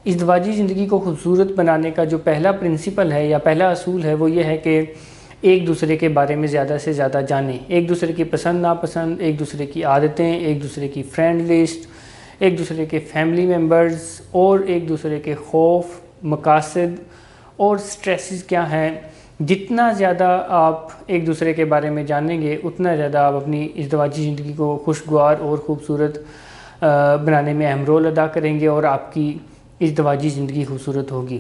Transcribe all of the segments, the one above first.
ازدواجی زندگی کو خوبصورت بنانے کا جو پہلا پرنسپل ہے یا پہلا اصول ہے وہ یہ ہے کہ ایک دوسرے کے بارے میں زیادہ سے زیادہ جانیں، ایک دوسرے کی پسند ناپسند، ایک دوسرے کی عادتیں، ایک دوسرے کی فرینڈ لسٹ، ایک دوسرے کے فیملی ممبرز، اور ایک دوسرے کے خوف، مقاصد اور سٹریسز کیا ہیں۔ جتنا زیادہ آپ ایک دوسرے کے بارے میں جانیں گے اتنا زیادہ آپ اپنی ازدواجی زندگی کو خوشگوار اور خوبصورت بنانے میں اہم رول ادا کریں گے، اور آپ کی ازدواجی زندگی خوبصورت ہوگی۔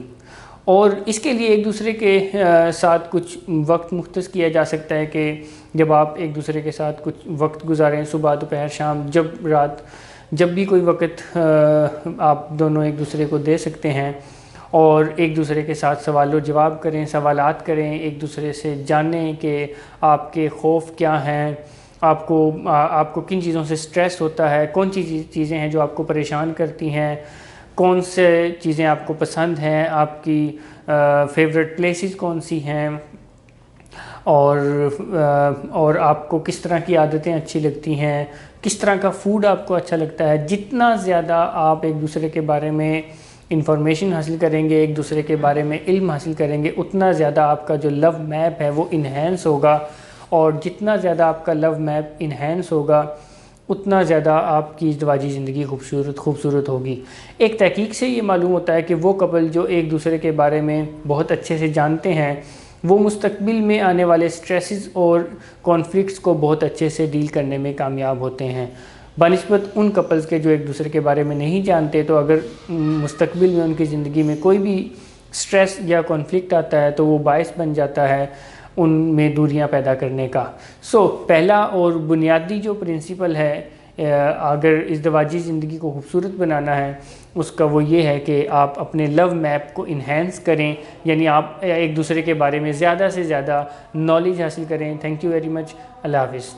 اور اس کے لیے ایک دوسرے کے ساتھ کچھ وقت مختص کیا جا سکتا ہے کہ جب آپ ایک دوسرے کے ساتھ کچھ وقت گزاریں، صبح دوپہر شام، جب بھی کوئی وقت آپ دونوں ایک دوسرے کو دے سکتے ہیں، اور ایک دوسرے کے ساتھ سوال و جواب کریں، سوالات کریں، ایک دوسرے سے جانیں کہ آپ کے خوف کیا ہیں، آپ کو کن چیزوں سے سٹریس ہوتا ہے، کون سی چیزیں ہیں جو آپ کو پریشان کرتی ہیں، کون سے چیزیں آپ کو پسند ہیں، آپ کی فیوریٹ پلیسز کون سی ہیں، اور آپ کو کس طرح کی عادتیں اچھی لگتی ہیں، کس طرح کا فوڈ آپ کو اچھا لگتا ہے۔ جتنا زیادہ آپ ایک دوسرے کے بارے میں انفارمیشن حاصل کریں گے، ایک دوسرے کے بارے میں علم حاصل کریں گے، اتنا زیادہ آپ کا جو لو میپ ہے وہ انہینس ہوگا، اور جتنا زیادہ آپ کا لو میپ انہینس ہوگا اتنا زیادہ آپ کی ازدواجی زندگی خوبصورت ہوگی۔ ایک تحقیق سے یہ معلوم ہوتا ہے کہ وہ کپل جو ایک دوسرے کے بارے میں بہت اچھے سے جانتے ہیں وہ مستقبل میں آنے والے سٹریسز اور کانفلکٹس کو بہت اچھے سے ڈیل کرنے میں کامیاب ہوتے ہیں، بنسبت ان کپلز کے جو ایک دوسرے کے بارے میں نہیں جانتے۔ تو اگر مستقبل میں ان کی زندگی میں کوئی بھی سٹریس یا کانفلکٹ آتا ہے تو وہ باعث بن جاتا ہے ان میں دوریاں پیدا کرنے کا۔ پہلا اور بنیادی جو پرنسپل ہے اگر ازدواجی زندگی کو خوبصورت بنانا ہے اس کا وہ یہ ہے کہ آپ اپنے لو میپ کو انہینس کریں، یعنی آپ ایک دوسرے کے بارے میں زیادہ سے زیادہ نالج حاصل کریں۔ تھینک یو ویری مچ، اللہ حافظ۔